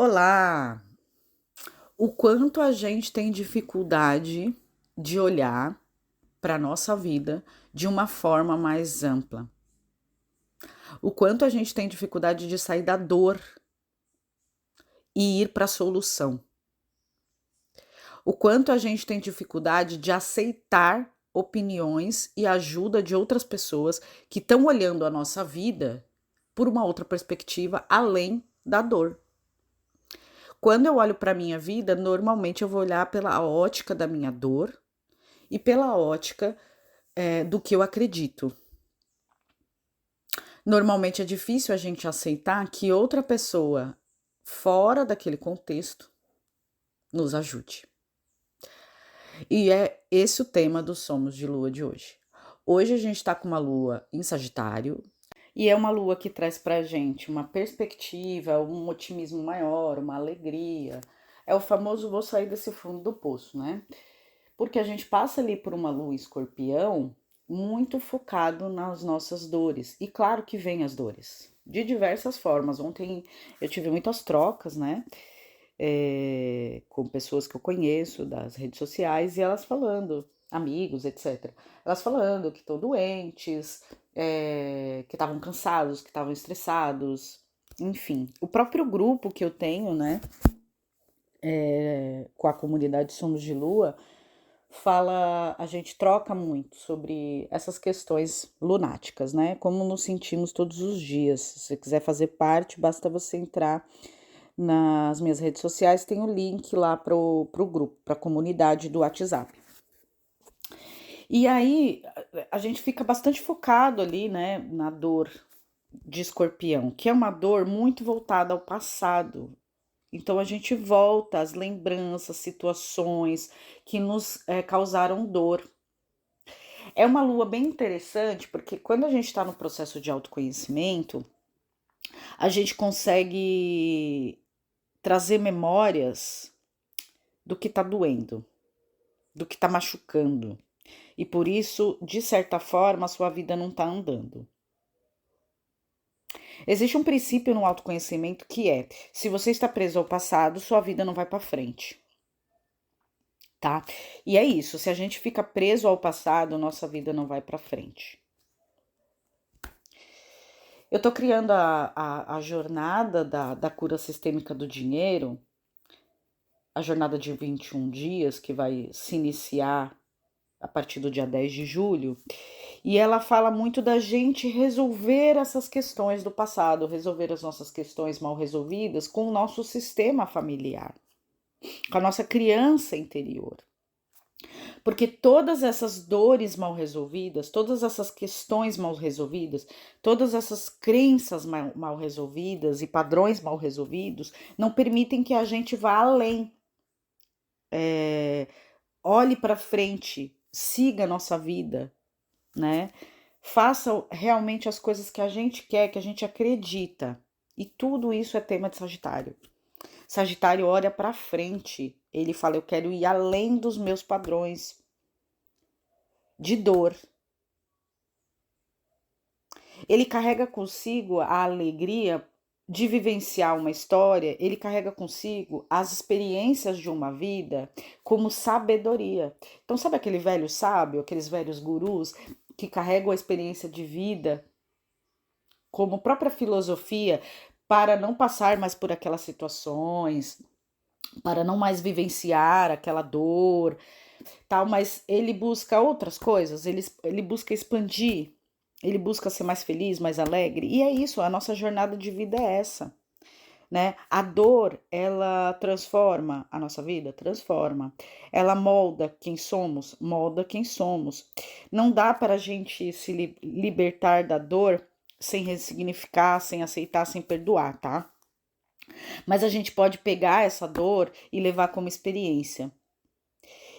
Olá! O quanto a gente tem dificuldade de olhar para a nossa vida de uma forma mais ampla. O quanto a gente tem dificuldade de sair da dor e ir para a solução. O quanto a gente tem dificuldade de aceitar opiniões e ajuda de outras pessoas que estão olhando a nossa vida por uma outra perspectiva além da dor. Quando eu olho para a minha vida, normalmente eu vou olhar pela ótica da minha dor e pela ótica do que eu acredito. Normalmente é difícil a gente aceitar que outra pessoa fora daquele contexto nos ajude. E é esse o tema dos Somos de Lua de hoje. Hoje a gente está com uma lua em Sagitário e é uma lua que traz pra gente uma perspectiva, um otimismo maior, uma alegria. É o famoso vou sair desse fundo do poço, né? Porque a gente passa ali por uma lua em Escorpião muito focado nas nossas dores. E claro que vem as dores, de diversas formas. Ontem eu tive muitas trocas, né? Com pessoas que eu conheço das redes sociais e elas falando, amigos, etc. Elas falando que estão doentes, que estavam cansados, que estavam estressados, enfim. O próprio grupo que eu tenho, né, com a comunidade Somos de Lua, a gente troca muito sobre essas questões lunáticas, né? Como nos sentimos todos os dias. Se você quiser fazer parte, basta você entrar nas minhas redes sociais, tem o link lá pro grupo, pra comunidade do WhatsApp. E aí a gente fica bastante focado ali, né, na dor de Escorpião, que é uma dor muito voltada ao passado. Então a gente volta às lembranças, situações que nos causaram dor. É uma lua bem interessante, porque quando a gente está no processo de autoconhecimento, a gente consegue trazer memórias do que está doendo, do que está machucando. E por isso, de certa forma, a sua vida não está andando. Existe um princípio no autoconhecimento que é: se você está preso ao passado, sua vida não vai para frente. Tá? E é isso, se a gente fica preso ao passado, nossa vida não vai para frente. Eu tô criando a jornada da cura sistêmica do dinheiro, a jornada de 21 dias, que vai se iniciar a partir do dia 10 de julho, e ela fala muito da gente resolver essas questões do passado, resolver as nossas questões mal resolvidas com o nosso sistema familiar, com a nossa criança interior. Porque todas essas dores mal resolvidas, todas essas questões mal resolvidas, todas essas crenças mal resolvidas e padrões mal resolvidos não permitem que a gente vá além, olhe para frente, siga a nossa vida, né? Faça realmente as coisas que a gente quer, que a gente acredita. E tudo isso é tema de Sagitário. Sagitário olha para frente, ele fala: eu quero ir além dos meus padrões de dor. Ele carrega consigo a alegria de vivenciar uma história, ele carrega consigo as experiências de uma vida como sabedoria. Então, sabe aquele velho sábio, aqueles velhos gurus que carregam a experiência de vida como própria filosofia para não passar mais por aquelas situações, para não mais vivenciar aquela dor, tal, mas ele busca outras coisas, ele busca expandir, ele busca ser mais feliz, mais alegre, e é isso, a nossa jornada de vida é essa, né? A dor, ela transforma a nossa vida? Transforma. Ela molda quem somos. Não dá para a gente se libertar da dor sem ressignificar, sem aceitar, sem perdoar, tá? Mas a gente pode pegar essa dor e levar como experiência.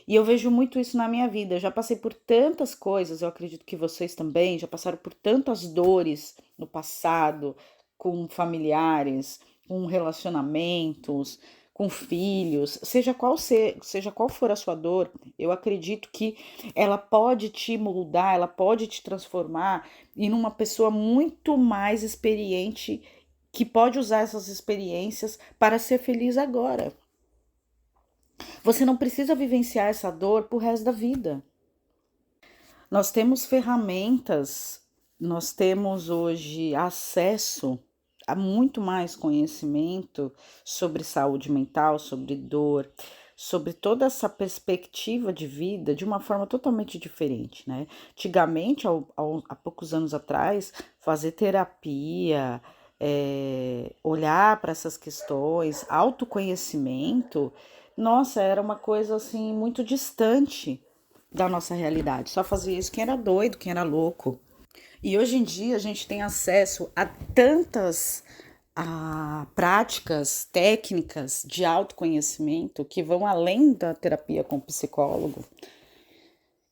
E eu vejo muito isso na minha vida. Eu já passei por tantas coisas, eu acredito que vocês também já passaram por tantas dores no passado, com familiares, com relacionamentos, com filhos, seja qual for a sua dor, eu acredito que ela pode te moldar, ela pode te transformar em uma pessoa muito mais experiente que pode usar essas experiências para ser feliz agora. Você não precisa vivenciar essa dor pro resto da vida. Nós temos ferramentas, nós temos hoje acesso a muito mais conhecimento sobre saúde mental, sobre dor, sobre toda essa perspectiva de vida de uma forma totalmente diferente, né? Antigamente, há poucos anos atrás, fazer terapia, olhar para essas questões, autoconhecimento, nossa, era uma coisa assim muito distante da nossa realidade. Só fazia isso quem era doido, quem era louco. E hoje em dia a gente tem acesso a tantas práticas, técnicas de autoconhecimento que vão além da terapia com o psicólogo,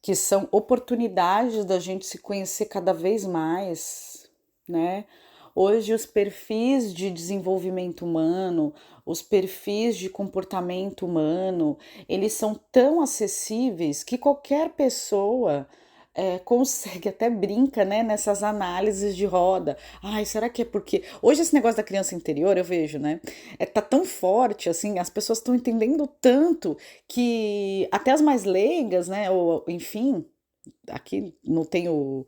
que são oportunidades da gente se conhecer cada vez mais, né? Hoje os perfis de desenvolvimento humano, os perfis de comportamento humano, eles são tão acessíveis que qualquer pessoa consegue, até brinca, né, nessas análises de roda. Ai, será que é porque... Hoje esse negócio da criança interior, eu vejo, né, tá tão forte, assim, as pessoas estão entendendo tanto que até as mais leigas, né, ou enfim, aqui não tem o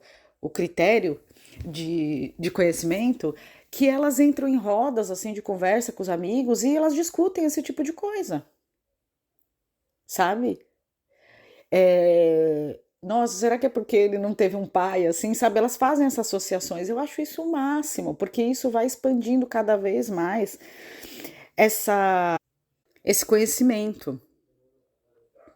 critério de conhecimento, que elas entram em rodas, assim, de conversa com os amigos e elas discutem esse tipo de coisa, sabe? Nossa, será que é porque ele não teve um pai assim, sabe? Elas fazem essas associações. Eu acho isso o máximo, porque isso vai expandindo cada vez mais esse conhecimento,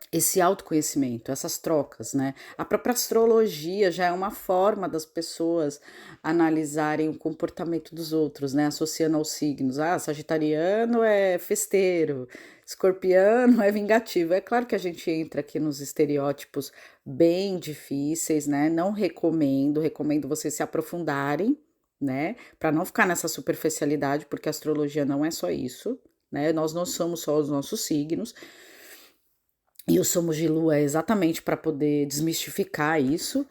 esse autoconhecimento, essas trocas, né? A própria astrologia já é uma forma das pessoas analisarem o comportamento dos outros, né? Associando aos signos. Ah, sagitariano é festeiro, escorpiano é vingativo. É claro que a gente entra aqui nos estereótipos bem difíceis, né? Não recomendo, recomendo vocês se aprofundarem, né? Para não ficar nessa superficialidade, porque a astrologia não é só isso, né? Nós não somos só os nossos signos. E o Somos de Lua é exatamente para poder desmistificar isso.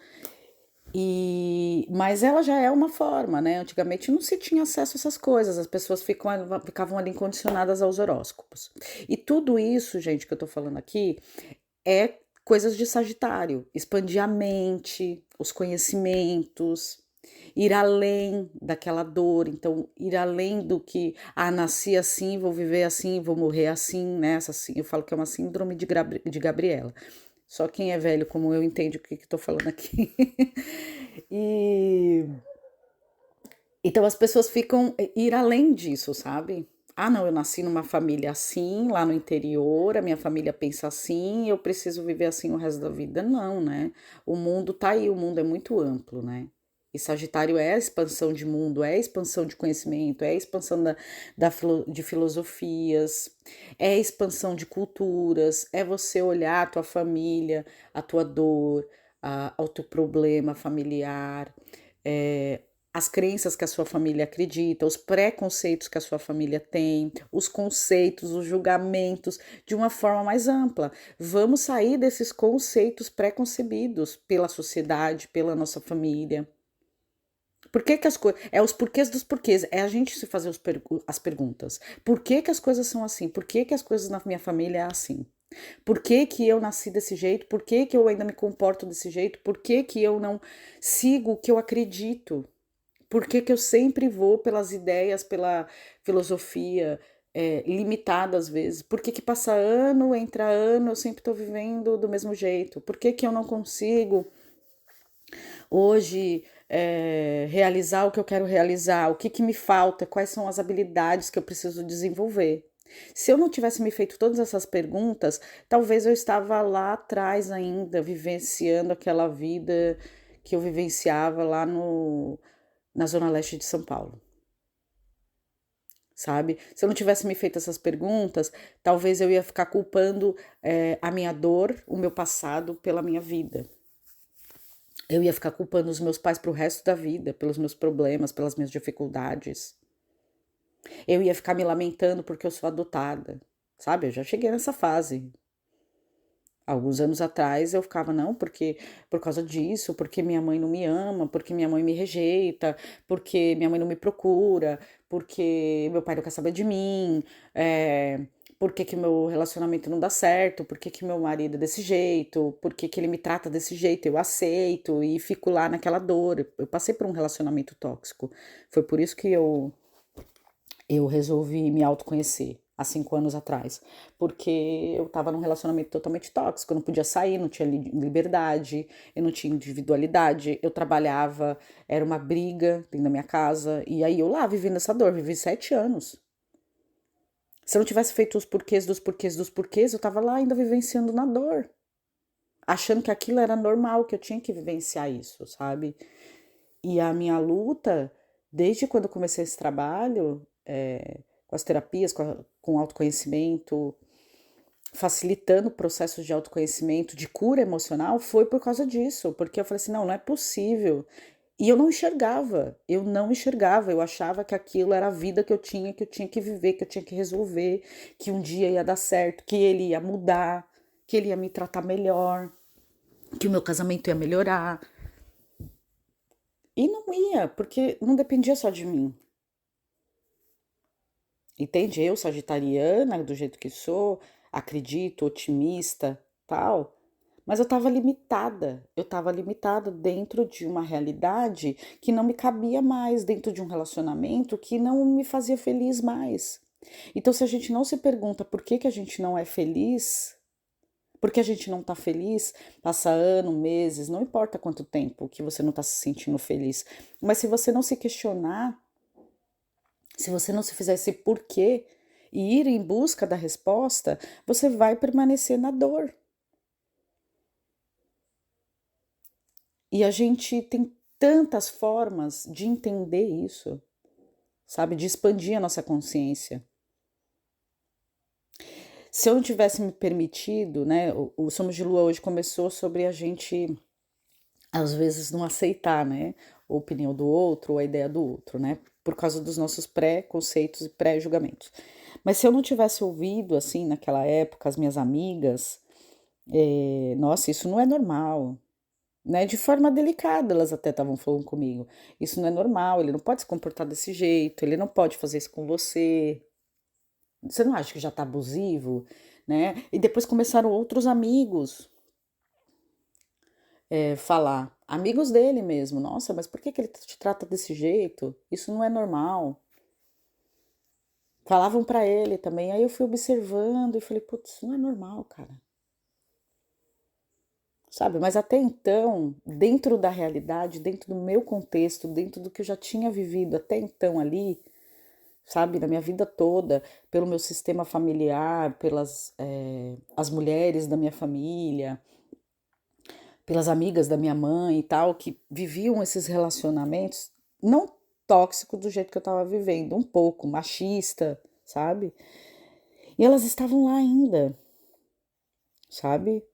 Mas ela já é uma forma, né? Antigamente não se tinha acesso a essas coisas, as pessoas ficavam ali condicionadas aos horóscopos. E tudo isso, gente, que eu tô falando aqui, é coisas de Sagitário, expandir a mente, os conhecimentos, ir além daquela dor, então ir além do que, nasci assim, vou viver assim, vou morrer assim, né? Assim, eu falo que é uma síndrome de Gabriela. Só quem é velho como eu entende o que estou falando aqui. e então as pessoas ficam ir além disso, sabe? Ah, não, eu nasci numa família assim, lá no interior, a minha família pensa assim, eu preciso viver assim o resto da vida. Não, né? O mundo tá aí, o mundo é muito amplo, né? E Sagitário é a expansão de mundo, é a expansão de conhecimento, é a expansão de filosofias, é a expansão de culturas, é você olhar a tua família, a tua dor, ao teu problema familiar, é, as crenças que a sua família acredita, os preconceitos que a sua família tem, os conceitos, os julgamentos, de uma forma mais ampla. Vamos sair desses conceitos preconcebidos pela sociedade, pela nossa família. Por que, que as coisas. É os porquês dos porquês. É a gente se fazer as perguntas. Por que, que as coisas são assim? Por que, que as coisas na minha família é assim? Por que, que eu nasci desse jeito? Por que, que eu ainda me comporto desse jeito? Por que, que eu não sigo o que eu acredito? Por que, que eu sempre vou pelas ideias, pela filosofia limitada às vezes? Por que, que passa ano, entra ano, eu sempre estou vivendo do mesmo jeito? Por que, que eu não consigo hoje realizar o que eu quero realizar? O que, que me falta? Quais são as habilidades que eu preciso desenvolver? Se eu não tivesse me feito todas essas perguntas, talvez eu estava lá atrás ainda, vivenciando aquela vida que eu vivenciava lá na Zona Leste de São Paulo, sabe? Se eu não tivesse me feito essas perguntas, talvez eu ia ficar culpando a minha dor, o meu passado, pela minha vida. Eu ia ficar culpando os meus pais pro resto da vida, pelos meus problemas, pelas minhas dificuldades. Eu ia ficar me lamentando porque eu sou adotada, sabe? Eu já cheguei nessa fase. Alguns anos atrás eu ficava, não, porque por causa disso, porque minha mãe não me ama, porque minha mãe me rejeita, porque minha mãe não me procura, porque meu pai não quer saber de mim, por que que meu relacionamento não dá certo, por que que meu marido é desse jeito, por que que ele me trata desse jeito, eu aceito e fico lá naquela dor. Eu passei por um relacionamento tóxico. Foi por isso que eu resolvi me autoconhecer há 5 anos atrás, porque eu estava num relacionamento totalmente tóxico, eu não podia sair, não tinha liberdade, eu não tinha individualidade, eu trabalhava, era uma briga dentro da minha casa, e aí eu lá vivendo essa dor, vivi 7 anos. Se eu não tivesse feito os porquês dos porquês dos porquês, eu tava lá ainda vivenciando na dor, achando que aquilo era normal, que eu tinha que vivenciar isso, sabe? E a minha luta, desde quando eu comecei esse trabalho, com as terapias, com autoconhecimento, facilitando processos de autoconhecimento, de cura emocional, foi por causa disso. Porque eu falei assim: não, não é possível. E eu não enxergava, eu achava que aquilo era a vida que eu tinha que viver, que eu tinha que resolver, que um dia ia dar certo, que ele ia mudar, que ele ia me tratar melhor, que o meu casamento ia melhorar. E não ia, porque não dependia só de mim. Entende? Eu, sagitariana, do jeito que sou, acredito, otimista, tal, mas eu estava limitada dentro de uma realidade que não me cabia mais, dentro de um relacionamento que não me fazia feliz mais. Então, se a gente não se pergunta por que que a gente não é feliz, por que a gente não tá feliz, passa ano, meses, não importa quanto tempo que você não tá se sentindo feliz, mas se você não se questionar, se você não se fizer esse porquê e ir em busca da resposta, você vai permanecer na dor. E a gente tem tantas formas de entender isso, sabe? De expandir a nossa consciência. Se eu não tivesse me permitido, né? O Somos de Lua hoje começou sobre a gente, às vezes, não aceitar, né? A opinião do outro ou a ideia do outro, né? Por causa dos nossos pré-conceitos e pré-julgamentos. Mas se eu não tivesse ouvido, assim, naquela época, as minhas amigas, nossa, isso não é normal, né? De forma delicada, elas até estavam falando comigo. Isso não é normal, ele não pode se comportar desse jeito, ele não pode fazer isso com você. Você não acha que já tá abusivo, né? E depois começaram outros amigos falar, amigos dele mesmo. Nossa, mas por que que ele te trata desse jeito? Isso não é normal. Falavam pra ele também. Aí eu fui observando e falei, putz, isso não é normal, cara. Sabe? Mas até então, dentro da realidade, dentro do meu contexto, dentro do que eu já tinha vivido até então ali, sabe, na minha vida toda, pelo meu sistema familiar, pelas as mulheres da minha família, pelas amigas da minha mãe e tal, que viviam esses relacionamentos não tóxicos do jeito que eu estava vivendo, um pouco machista, sabe? E elas estavam lá ainda, sabe?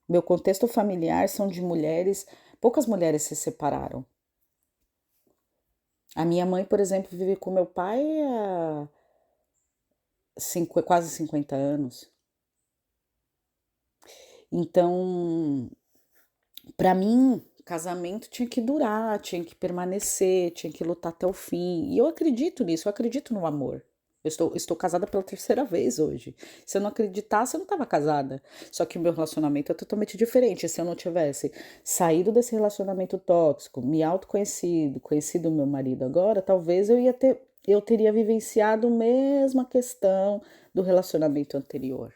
Meu contexto familiar são de mulheres, poucas mulheres se separaram. A minha mãe, por exemplo, vive com meu pai há quase 50 anos. Então, para mim, casamento tinha que durar, tinha que permanecer, tinha que lutar até o fim. E eu acredito nisso, eu acredito no amor. Eu estou casada pela terceira vez hoje. Se eu não acreditasse, eu não estava casada. Só que o meu relacionamento é totalmente diferente. Se eu não tivesse saído desse relacionamento tóxico, me autoconhecido, conhecido o meu marido agora, talvez eu teria vivenciado a mesma questão do relacionamento anterior.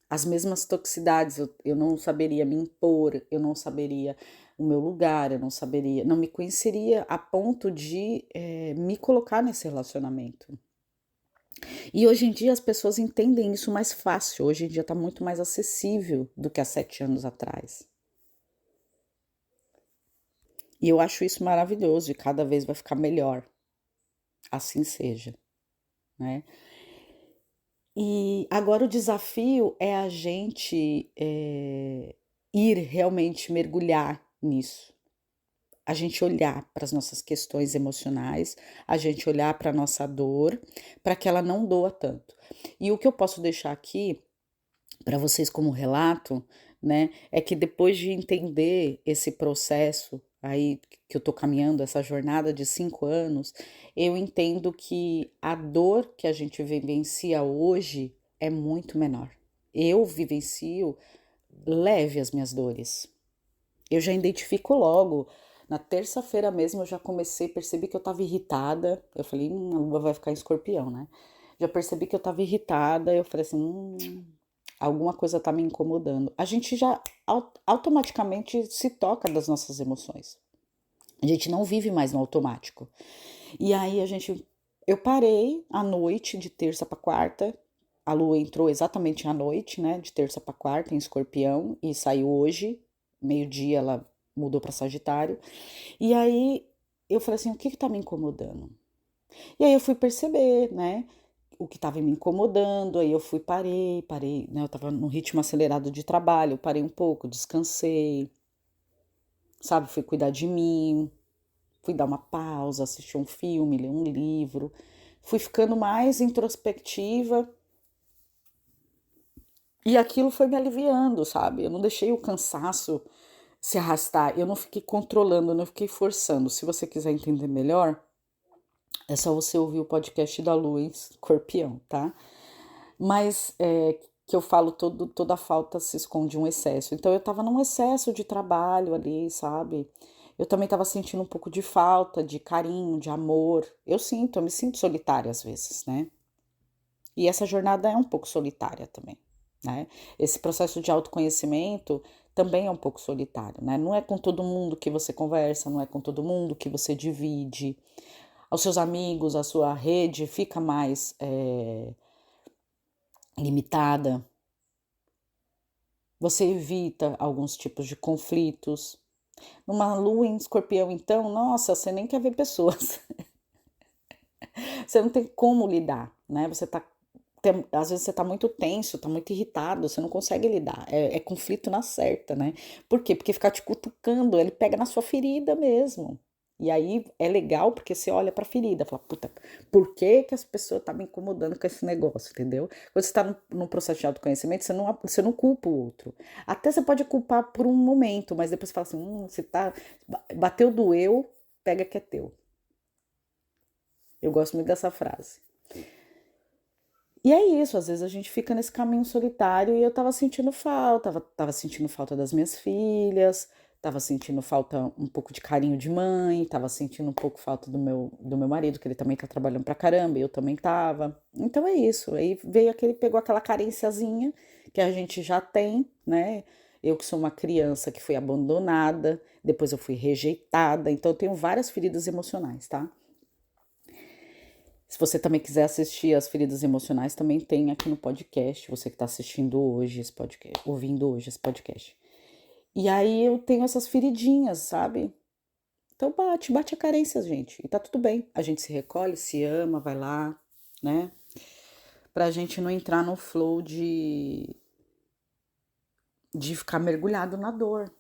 As mesmas toxicidades, eu não saberia me impor, eu não saberia o meu lugar, eu não saberia, não me conheceria a ponto de me colocar nesse relacionamento. E hoje em dia as pessoas entendem isso mais fácil, hoje em dia está muito mais acessível do que há 7 anos atrás. E eu acho isso maravilhoso e cada vez vai ficar melhor, assim seja, né? E agora o desafio é a gente ir realmente mergulhar nisso. A gente olhar para as nossas questões emocionais, a gente olhar para a nossa dor, para que ela não doa tanto. E o que eu posso deixar aqui para vocês como relato, né, é que depois de entender esse processo aí que eu tô caminhando essa jornada de 5 anos, eu entendo que a dor que a gente vivencia hoje é muito menor. Eu vivencio leve as minhas dores. Eu já identifico logo. Na terça-feira mesmo eu já comecei, percebi que eu tava irritada. Eu falei, a lua vai ficar em escorpião, né? Já percebi que eu tava irritada. Eu falei assim, alguma coisa tá me incomodando. A gente já automaticamente se toca das nossas emoções. A gente não vive mais no automático. E aí eu parei à noite, de terça para quarta. A lua entrou exatamente à noite, né? De terça para quarta em escorpião e saiu hoje, meio-dia ela mudou para Sagitário. E aí eu falei assim, o que tá me incomodando? E aí eu fui perceber, né? O que estava me incomodando, aí eu parei, né? Eu tava num ritmo acelerado de trabalho, eu parei um pouco, descansei, sabe? Fui cuidar de mim, fui dar uma pausa, assistir um filme, ler um livro. Fui ficando mais introspectiva e aquilo foi me aliviando, sabe? Eu não deixei o cansaço se arrastar, eu não fiquei controlando, eu não fiquei forçando. Se você quiser entender melhor, é só você ouvir o podcast da Lua em Escorpião, tá? Mas que eu falo toda falta se esconde um excesso. Então eu tava num excesso de trabalho ali, sabe? Eu também tava sentindo um pouco de falta, de carinho, de amor. Eu me sinto solitária às vezes, né? E essa jornada é um pouco solitária também, né? Esse processo de autoconhecimento também é um pouco solitário, né? Não é com todo mundo que você conversa, não é com todo mundo que você divide. Aos seus amigos, a sua rede fica mais limitada. Você evita alguns tipos de conflitos. Numa lua em escorpião, então, nossa, você nem quer ver pessoas. Você não tem como lidar, né? Às vezes você tá muito tenso, tá muito irritado, você não consegue lidar. É conflito na certa, né? Por quê? Porque ficar te cutucando, ele pega na sua ferida mesmo. E aí é legal porque você olha pra ferida, fala, puta, por que que as pessoas tá me incomodando com esse negócio, entendeu? Quando você tá num processo de autoconhecimento, você não culpa o outro. Até você pode culpar por um momento, mas depois você fala assim, você tá, bateu, doeu, pega que é teu. Eu gosto muito dessa frase. E é isso, às vezes a gente fica nesse caminho solitário e eu tava sentindo falta, tava sentindo falta das minhas filhas, tava sentindo falta um pouco de carinho de mãe, tava sentindo um pouco falta do meu marido, que ele também tá trabalhando pra caramba, e eu também tava. Então é isso, aí pegou aquela carênciazinha que a gente já tem, né? Eu que sou uma criança que fui abandonada, depois eu fui rejeitada, então eu tenho várias feridas emocionais, tá? Se você também quiser assistir as feridas emocionais, também tem aqui no podcast, você que está assistindo hoje esse podcast, ouvindo hoje esse podcast. E aí eu tenho essas feridinhas, sabe? Então bate a carência, gente. E tá tudo bem. A gente se recolhe, se ama, vai lá, né? Pra gente não entrar no flow de ficar mergulhado na dor.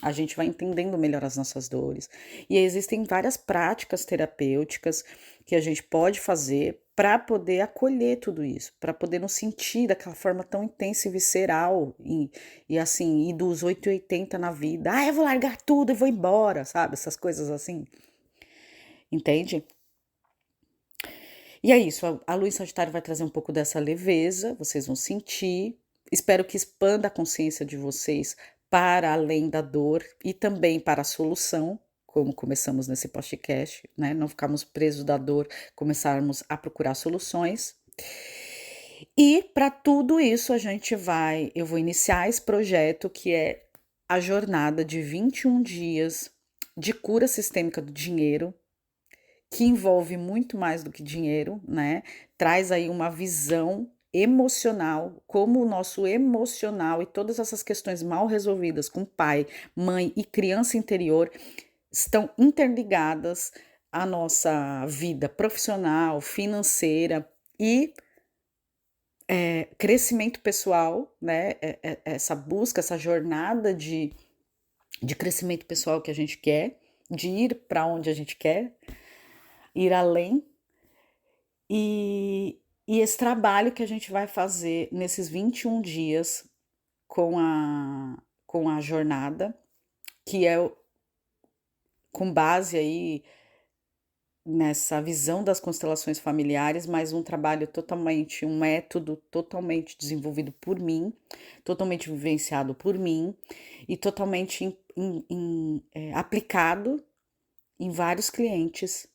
A gente vai entendendo melhor as nossas dores. E existem várias práticas terapêuticas que a gente pode fazer para poder acolher tudo isso, para poder não sentir daquela forma tão intensa e visceral e assim, ir dos 880 na vida. Ah, eu vou largar tudo e vou embora, sabe? Essas coisas assim. Entende? E é isso, a lua em Sagitário vai trazer um pouco dessa leveza, vocês vão sentir. Espero que expanda a consciência de vocês para além da dor e também para a solução, como começamos nesse podcast, né? Não ficarmos presos da dor, começarmos a procurar soluções. E para tudo isso eu vou iniciar esse projeto que é a jornada de 21 dias de cura sistêmica do dinheiro, que envolve muito mais do que dinheiro, né? Traz aí uma visão emocional, como o nosso emocional e todas essas questões mal resolvidas com pai, mãe e criança interior estão interligadas à nossa vida profissional, financeira e crescimento pessoal, né? Essa busca, essa jornada de crescimento pessoal que a gente quer, de ir para onde a gente quer, ir além. E esse trabalho que a gente vai fazer nesses 21 dias com a jornada, que é com base aí nessa visão das constelações familiares, mas um método totalmente desenvolvido por mim, totalmente vivenciado por mim e totalmente aplicado em vários clientes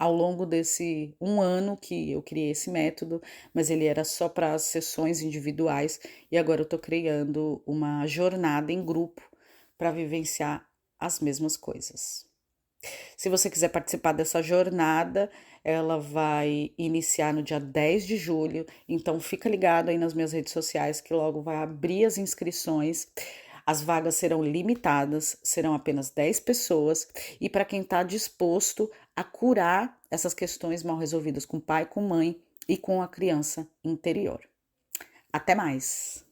ao longo desse um ano que eu criei esse método, mas ele era só para sessões individuais e agora eu estou criando uma jornada em grupo para vivenciar as mesmas coisas. Se você quiser participar dessa jornada, ela vai iniciar no dia 10 de julho, então fica ligado aí nas minhas redes sociais que logo vai abrir as inscrições. As vagas serão limitadas, serão apenas 10 pessoas, e para quem está disposto a curar essas questões mal resolvidas com pai, com mãe e com a criança interior. Até mais!